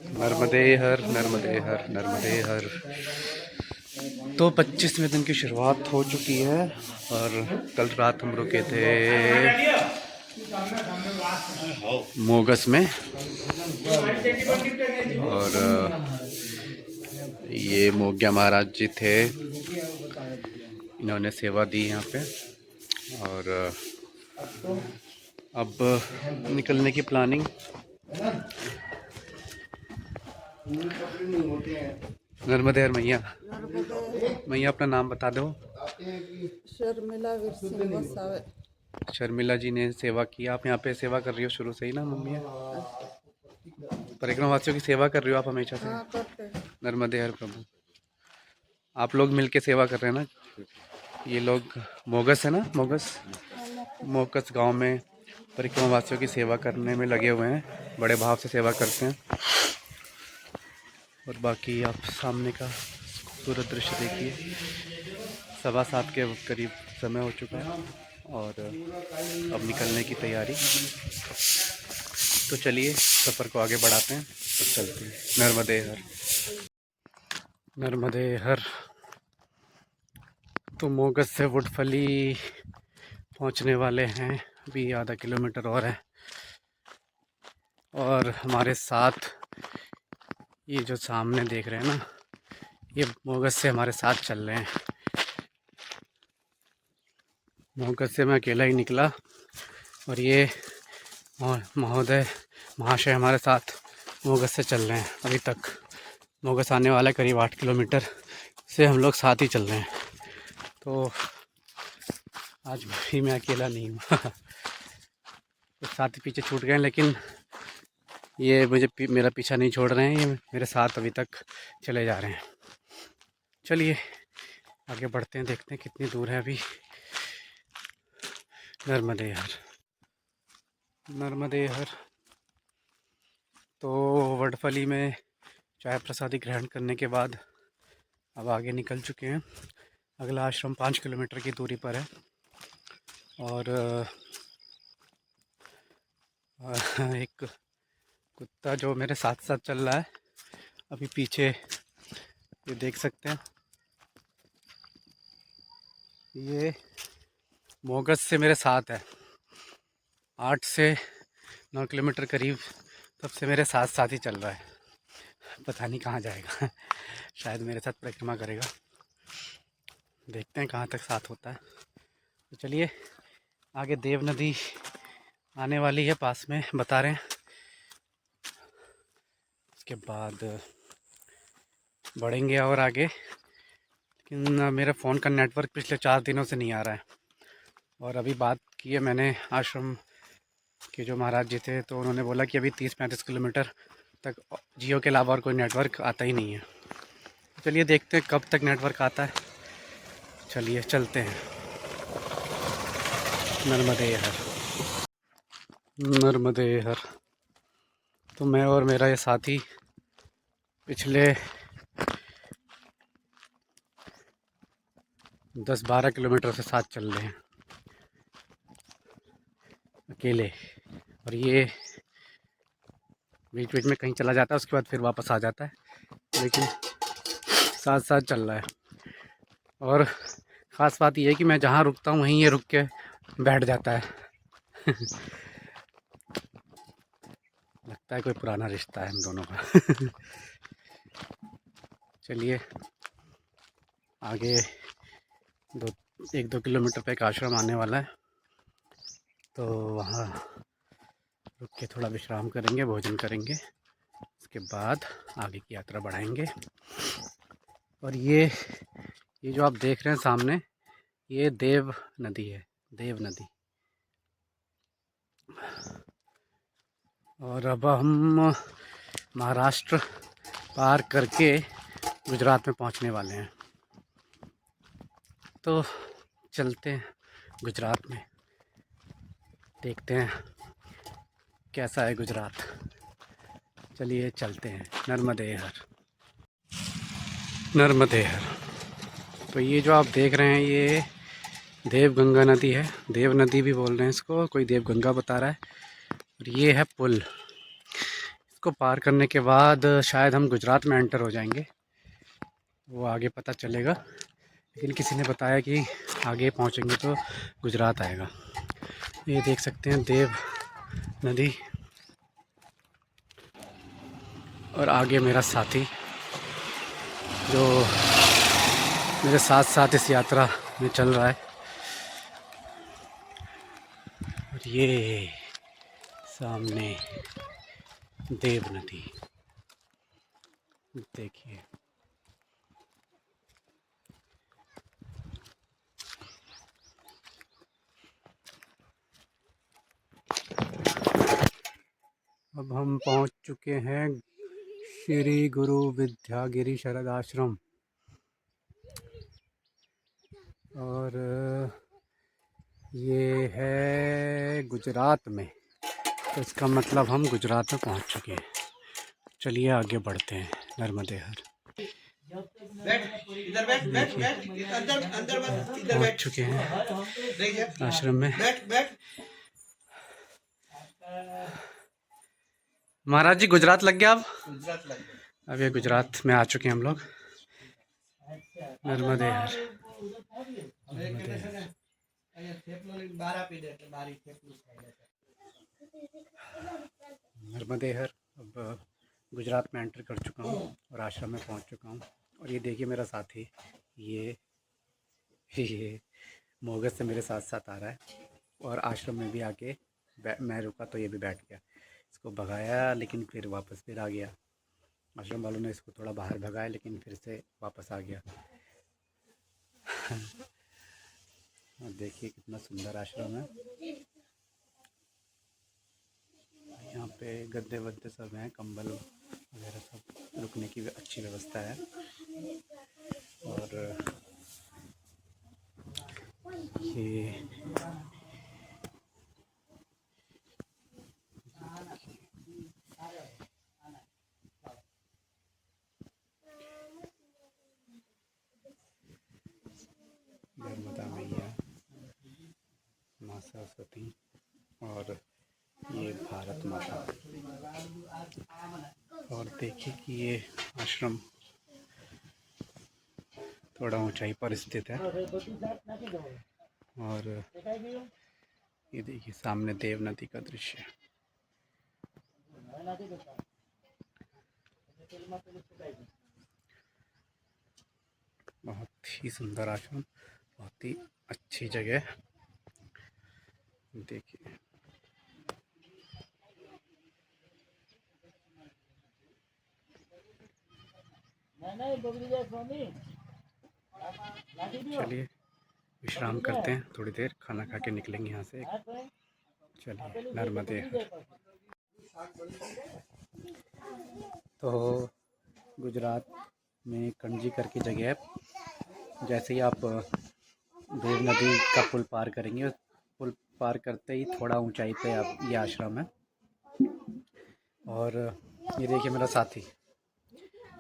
नर्मदे हर नर्मदे हर नर्मदे हर। तो 25वें दिन की शुरुआत हो चुकी है और कल रात हम रुके थे मोगस में। और ये मोग्या महाराज जी थे, इन्होंने सेवा दी यहाँ पे। और अब निकलने की प्लानिंग। नर्मदे हर मैया। मैया अपना नाम बता दो। शर्मिला वीर वसावे। शर्मिला जी ने सेवा की। आप यहाँ पे सेवा कर रही हो शुरू से ही ना मम्मी? परिक्रमा वासियों की सेवा कर रही हो आप हमेशा से? हाँ करते हैं। नर्मदे हर प्रभु। आप लोग मिलके सेवा कर रहे हैं ना? ये लोग मोगस है ना, मोगस मोगस गांव में परिक्रमा वासियों की सेवा करने में लगे हुए हैं, बड़े भाव से सेवा करते हैं। और बाकी आप सामने का खूबसूरत दृश्य देखिए। 7:15 के करीब समय हो चुका है और अब निकलने की तैयारी। तो चलिए सफ़र को आगे बढ़ाते हैं और चलते हैं। नर्मदे हर नर्मदे हर। तो मोगस से वुडफली पहुंचने वाले हैं, अभी आधा किलोमीटर और है। और हमारे साथ ये जो सामने देख रहे हैं ना, ये मोगस से हमारे साथ चल रहे हैं। मोगस से मैं अकेला ही निकला और ये महोदय महाशय हमारे साथ मोगस से चल रहे हैं। अभी तक मोगस आने वाला है करीब 8 किलोमीटर से हम लोग साथ ही चल रहे हैं। तो आज भी मैं अकेला नहीं हूँ। कुछ साथी पीछे छूट गए हैं, लेकिन ये मेरा पीछा नहीं छोड़ रहे हैं, ये मेरे साथ अभी तक चले जा रहे हैं। चलिए आगे बढ़ते हैं, देखते हैं कितनी दूर है अभी। नर्मदे हर नर्मदे हर। तो वडफली में चाय प्रसादी ग्रहण करने के बाद अब आगे निकल चुके हैं। अगला आश्रम 5 किलोमीटर की दूरी पर है। और एक कुत्ता जो मेरे साथ साथ चल रहा है, अभी पीछे ये देख सकते हैं। ये मोगस से मेरे साथ है, 8 से 9 किलोमीटर करीब तब से मेरे साथ साथ ही चल रहा है। पता नहीं कहाँ जाएगा। शायद मेरे साथ परिक्रमा करेगा, देखते हैं कहाँ तक साथ होता है। तो चलिए आगे देव नदी आने वाली है, पास में बता रहे हैं। उसके बाद बढ़ेंगे और आगे। लेकिन मेरे फ़ोन का नेटवर्क पिछले 4 दिनों से नहीं आ रहा है। और अभी बात की है मैंने आश्रम के जो महाराज जी थे, तो उन्होंने बोला कि अभी 30-35 किलोमीटर तक जियो के अलावा और कोई नेटवर्क आता ही नहीं है। चलिए देखते हैं कब तक नेटवर्क आता है। चलिए चलते हैं। नर्मदे हर नर्मदे हर। तो मैं और मेरा ये साथी पिछले 10-12 किलोमीटर से साथ चल रहे हैं अकेले। और ये बीच बीच में कहीं चला जाता है, उसके बाद फिर वापस आ जाता है, लेकिन साथ साथ चल रहा है। और ख़ास बात यह है कि मैं जहाँ रुकता हूँ वहीं ये रुक के बैठ जाता है। लगता है कोई पुराना रिश्ता है हम दोनों का। चलिए आगे 1-2 किलोमीटर पे एक आश्रम आने वाला है, तो वहाँ रुक के थोड़ा विश्राम करेंगे, भोजन करेंगे, उसके बाद आगे की यात्रा बढ़ाएंगे। और ये जो आप देख रहे हैं सामने, ये देव नदी है, देव नदी। और अब हम महाराष्ट्र पार करके गुजरात में पहुंचने वाले हैं। तो चलते हैं गुजरात में, देखते हैं कैसा है गुजरात। चलिए चलते हैं। नर्मदे हर नर्मदे हर। तो ये जो आप देख रहे हैं ये देवगंगा नदी है, देव नदी भी बोल रहे हैं इसको, कोई देवगंगा बता रहा है। और ये है पुल, इसको पार करने के बाद शायद हम गुजरात में एंटर हो जाएंगे, वो आगे पता चलेगा। लेकिन किसी ने बताया कि आगे पहुंचेंगे तो गुजरात आएगा। ये देख सकते हैं देव नदी, और आगे मेरा साथी जो मेरे साथ साथ इस यात्रा में चल रहा है। और ये सामने देव नदी देखिए। अब हम पहुंच चुके हैं श्री गुरु विद्यागिरी शरद आश्रम, और ये है गुजरात में, तो इसका मतलब हम गुजरात में पहुंच चुके हैं। चलिए आगे बढ़ते हैं। नर्मदे हर पहुंच चुके हैं आश्रम में। महाराज जी गुजरात लग गया। अब गुजरात लग गया। अब ये गुजरात में आ चुके हैं हम लोग। नर्मदे हर नर्मदे हर। अब गुजरात में एंटर कर चुका हूँ और आश्रम में पहुँच चुका हूँ। और ये देखिए मेरा साथी, ये मोगस से मेरे साथ साथ आ रहा है, और आश्रम में भी आके मैं रुका तो ये भी बैठ गया। इसको भगाया लेकिन फिर वापस फिर आ गया। आश्रम वालों ने इसको थोड़ा बाहर भगाया लेकिन फिर से वापस आ गया। और देखिए कितना सुंदर आश्रम है। यहाँ पे गद्दे वद्दे सब हैं, कंबल वगैरह सब, रुकने की अच्छी व्यवस्था है। और ये नर्मदा मैया, माँ सरस्वती, और ये भारत माता। और देखिए कि ये आश्रम थोड़ा ऊंचाई पर स्थित है। और ये देखिए सामने देव नदी का दृश्य। बहुत ही सुंदर आश्रम, बहुत ही अच्छी जगह। देखिए चलिए विश्राम करते हैं थोड़ी देर, खाना खा के निकलेंगे यहाँ से। चलिए नर्मदे हर। तो गुजरात में कणजी करके जगह है। जैसे ही आप देव नदी का पुल पार करेंगे, उस पुल पार करते ही थोड़ा ऊंचाई पे आप ये आश्रम है। और ये देखिए मेरा साथी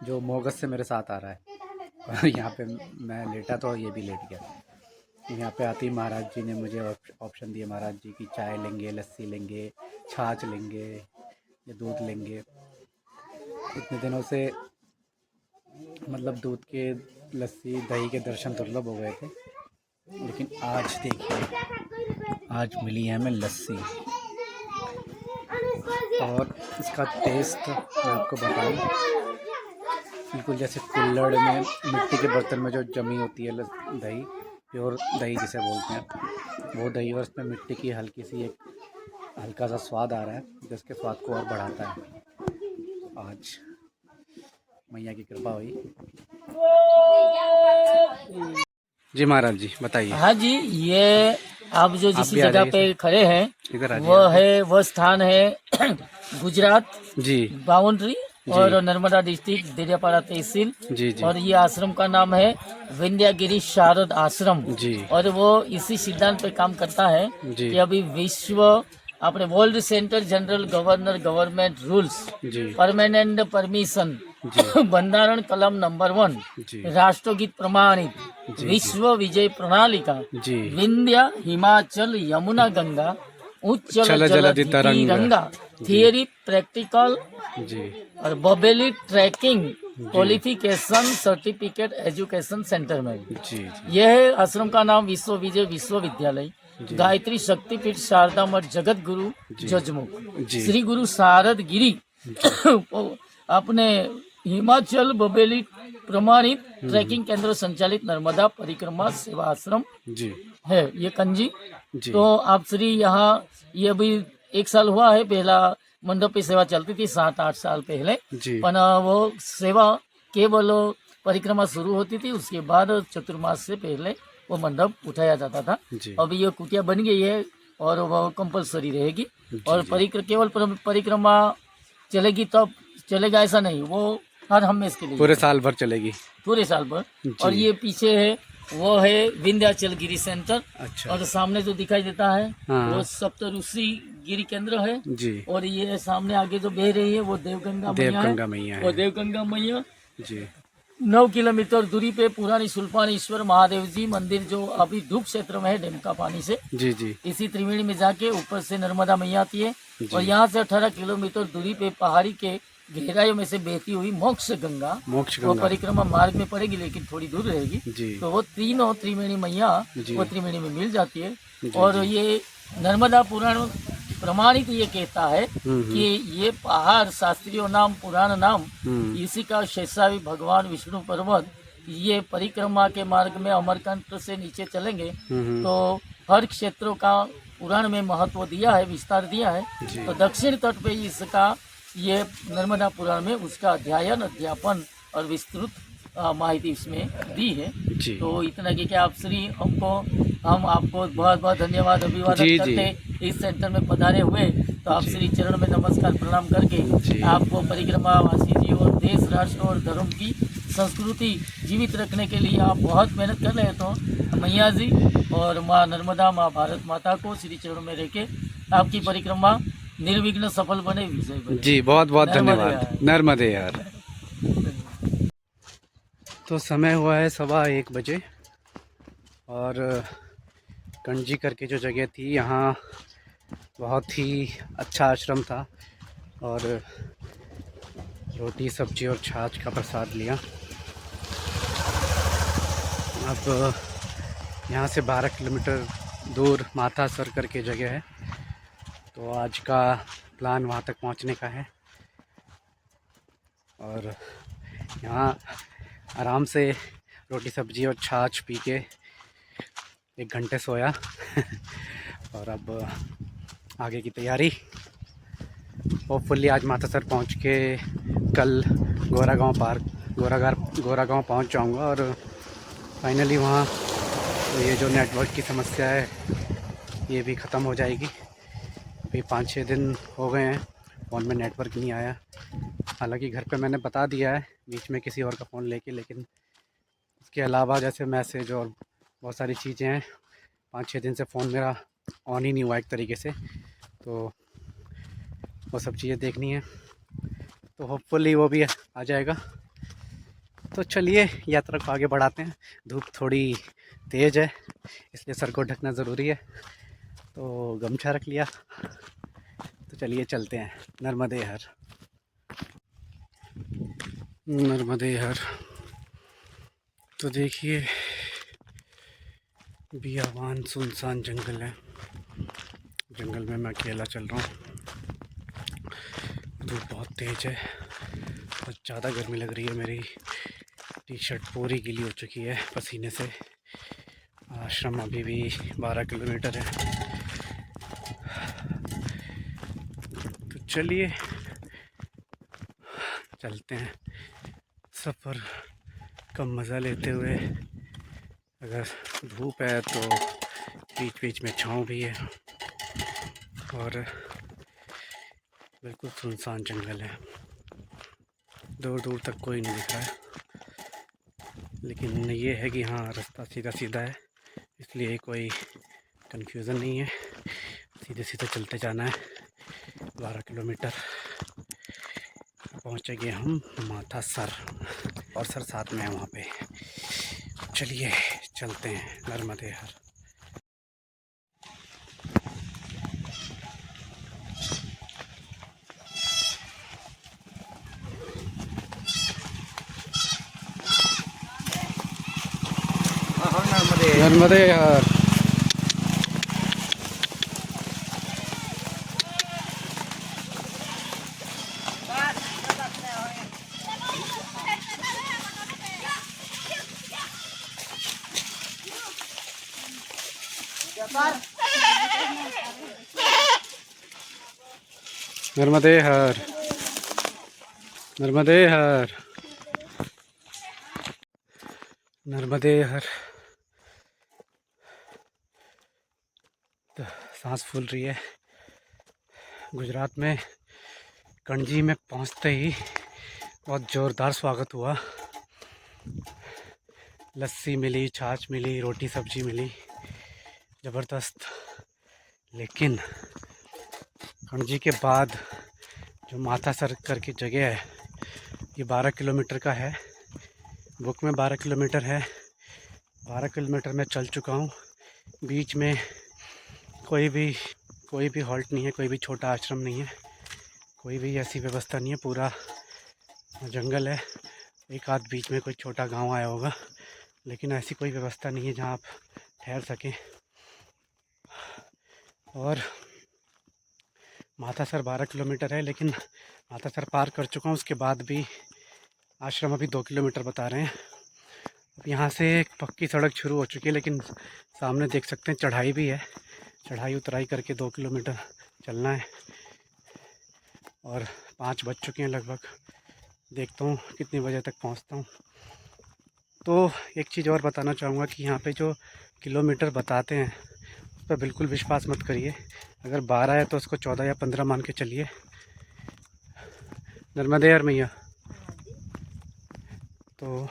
जो मोगस से मेरे साथ आ रहा है। और यहाँ पे मैं लेटा तो ये भी लेट गया। यहाँ पे आती महाराज जी ने मुझे ऑप्शन दिए, महाराज जी की चाय लेंगे, लस्सी लेंगे, छाछ लेंगे या दूध लेंगे। इतने दिनों से मतलब दूध के, लस्सी, दही के दर्शन दुर्लभ हो गए थे, लेकिन आज देखिए आज मिली है हमें लस्सी। और इसका टेस्ट मैं आपको बताऊं, बिल्कुल जैसे कुल्हड़ में मिट्टी के बर्तन में जो जमी होती है दही, प्योर दही जिसे बोलते हैं, वो दही। और इसमें मिट्टी की हल्की सी एक हल्का सा स्वाद आ रहा है, जिसके स्वाद को और बढ़ाता है। आज मैया की कृपा हुई। जी महाराज जी बताइए। हाँ जी, ये आप जो जिस भी आ जगह जाइए पे खड़े हैं इधर आ वो स्थान है गुजरात जी बाउंड्री और नर्मदा डिस्ट्रिक्ट देरियापाड़ा तहसील। जी जी और ये आश्रम का नाम है विंध्यागिरी शारद आश्रम जी और वो इसी सिद्धांत पे काम करता है जी कि अभी विश्व अपने world centre general governor government rules जी परमानेंट परमिशन बंधारण कलम नंबर 1 जी राष्ट्रगीत प्रमाणित जी विश्व विजय प्रणालिका जी विंध्य हिमाचल यमुना गंगा उच्चल चल जलधि जलधि तरंग रंगा थियरी प्रैक्टिकल जी और बबेली tracking qualification certificate education centre में। जी जी यह है आश्रम का नाम विश्व विजय विश्वविद्यालय, गायत्री शक्तिपीठ शारदा मठ जगत गुरु जजमुख जी श्री गुरु शारद गिरी अपने हिमाचल बबेली प्रमाणित ट्रैकिंग केंद्र संचालित नर्मदा परिक्रमा सेवा आश्रम जी है ये कंजी। जी तो आप श्री यहाँ ये अभी 1 साल हुआ है, पहला मंडप की सेवा चलती थी 7-8 साल पहले, जी पर वो सेवा केवल परिक्रमा शुरू होती थी, उसके बाद चतुर्मास से पहले वो मंडप उठाया जाता था। जी अभी ये कुटिया बन गई है और वो कंपलसरी रहेगी और जी। केवल परिक्रमा चलेगी तब चलेगा ऐसा नहीं, वो हर हमेश के लिए पूरे साल भर चलेगी। पूरे साल भर। जी। और ये पीछे है वो है विंध्याचल गिरी सेंटर, अच्छा और सामने जो दिखाई देता है हाँ। वो सप्तऋषि गिरी केंद्र है। जी और ये सामने आगे जो बह रही है वो देवगंगा मैया है। देवगंगा मैया और है। देवगंगा मैया जी 9 किलोमीटर दूरी पे पुरानी सुल्पानेश्वर महादेव जी मंदिर जो अभी धूप क्षेत्र में है डैम का पानी से, जी जी इसी त्रिवेणी में जाके ऊपर से नर्मदा मैया आती है। जी। और यहाँ से 18 किलोमीटर दूरी पे पहाड़ी के गहराइयों में से बहती हुई मोक्ष गंगा, मोक्ष वो गंगा। परिक्रमा मार्ग में पड़ेगी लेकिन थोड़ी दूर रहेगी। जी तो वो तीनों त्रिवेणी मैया जी। वो त्रिवेणी में मिल जाती है। जी, और जी। ये नर्मदा पुराण प्रमाणित ये कहता है कि ये पहाड़ शास्त्रीय नाम पुराण नाम इसी का शेषावी भगवान विष्णु पर्वत, ये परिक्रमा के मार्ग में अमरकंट से नीचे चलेंगे तो हर क्षेत्रों का पुराण में महत्व दिया है, विस्तार दिया है। जी। तो दक्षिण तट पे इसका ये नर्मदा पुराण में उसका अध्ययन अध्यापन और विस्तृत माहिती इसमें दी है। जी। तो इतना कि आप श्री हम आपको बहुत बहुत धन्यवाद अभिवादन जी, करते इस सेंटर में पधारे हुए। तो आप जी। श्री चरण में नमस्कार प्रणाम जी। करके आपको परिक्रमा वासी जी और देश राष्ट्र और धर्म की संस्कृति जीवित रखने के लिए आप बहुत मेहनत कर रहे हैं। तो मैया जी और माँ नर्मदा माँ भारत माता को श्री चरण में रह के आपकी परिक्रमा निर्विघ्न सफल बने, विजय बने। जी बहुत बहुत नर्मदे धन्यवाद। यार। नर्मदे यार। तो समय हुआ है 1:15 बजे और कंजी करके जो जगह थी यहाँ बहुत ही अच्छा आश्रम था और रोटी सब्जी और छाछ का प्रसाद लिया। अब यहाँ से 12 किलोमीटर दूर माथासर करके जगह है, तो आज का प्लान वहाँ तक पहुँचने का है। और यहाँ आराम से रोटी सब्जी और छाछ पी के 1 घंटे सोया और अब आगे की तैयारी। होपफुली आज माथासर पहुँच के कल गोरागांव पहुँच जाऊँगा और फाइनली वहाँ तो ये जो नेटवर्क की समस्या है ये भी ख़त्म हो जाएगी। अभी 5-6 दिन हो गए हैं फ़ोन में नेटवर्क नहीं आया। हालांकि घर पे मैंने बता दिया है बीच में किसी और का फ़ोन लेके, लेकिन इसके अलावा जैसे मैसेज और बहुत सारी चीज़ें हैं, 5-6 दिन से फ़ोन मेरा ऑन ही नहीं हुआ एक तरीके से, तो वो सब चीज़ें देखनी है। तो होपफुली वो भी आ जाएगा। तो चलिए यात्रा को आगे बढ़ाते हैं। धूप थोड़ी तेज़ है इसलिए सर को ढकना ज़रूरी है, तो गमछा रख लिया। तो चलिए चलते हैं नर्मदे हर। नर्मदे हर तो देखिए बियावान सुनसान जंगल है। जंगल में मैं अकेला चल रहा हूँ। धूप बहुत तेज़ है, बहुत ज़्यादा गर्मी लग रही है। मेरी टी शर्ट पूरी गीली हो चुकी है पसीने से। आश्रम अभी भी 12 किलोमीटर है। तो चलिए चलते हैं सफ़र का मज़ा लेते हुए। अगर धूप है तो बीच बीच में छाँव भी है और बिल्कुल सुनसान जंगल है, दूर दूर तक कोई नहीं दिख रहा है। लेकिन ये है कि हाँ रास्ता सीधा सीधा है, इसलिए कोई कन्फ्यूज़न नहीं है, सीधे सीधे चलते जाना है। 12 किलोमीटर पहुँचेंगे हम माथासर और सर साथ में है वहाँ पे। चलिए चलते हैं नर्मदे हर। नर्मदे हर। नर्मदे हर, नर्मदे हर, नर्मदे हर। तो सांस फूल रही है। गुजरात में कणजी में पहुंचते ही बहुत ज़ोरदार स्वागत हुआ। लस्सी मिली, छाछ मिली, रोटी सब्जी मिली, ज़बरदस्त। लेकिन कणजी के बाद जो माथासर करके जगह है, ये 12 किलोमीटर का है। बुक में 12 किलोमीटर है। 12 किलोमीटर में चल चुका हूँ। बीच में कोई भी हॉल्ट नहीं है, कोई भी छोटा आश्रम नहीं है, कोई भी ऐसी व्यवस्था नहीं है। पूरा जंगल है। एक आध बीच में कोई छोटा गांव आया होगा, लेकिन ऐसी कोई व्यवस्था नहीं है जहां आप ठहर सकें। और माथासर 12 किलोमीटर है, लेकिन माथासर पार कर चुका हूँ। उसके बाद भी आश्रम अभी 2 किलोमीटर बता रहे हैं। अब यहाँ से एक पक्की सड़क शुरू हो चुकी है, लेकिन सामने देख सकते हैं चढ़ाई भी है। चढ़ाई उतराई करके 2 किलोमीटर चलना है और 5 बज चुके हैं लगभग। देखता हूँ कितने बजे तक पहुँचता हूँ। तो एक चीज़ और बताना चाहूँगा कि यहाँ पे जो किलोमीटर बताते हैं उस पर बिल्कुल विश्वास मत करिए। अगर 12 है तो उसको 14 या 15 मान के चलिए। नर्मदे हर मैया। तो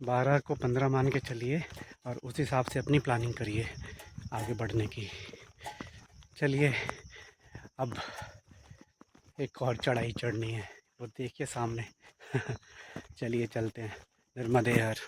12 को 15 मान के चलिए और उस हिसाब से अपनी प्लानिंग करिए आगे बढ़ने की। चलिए, अब एक और चढ़ाई चढ़नी है, वो देखिए सामने। चलिए चलते हैं। नर्मदे हर।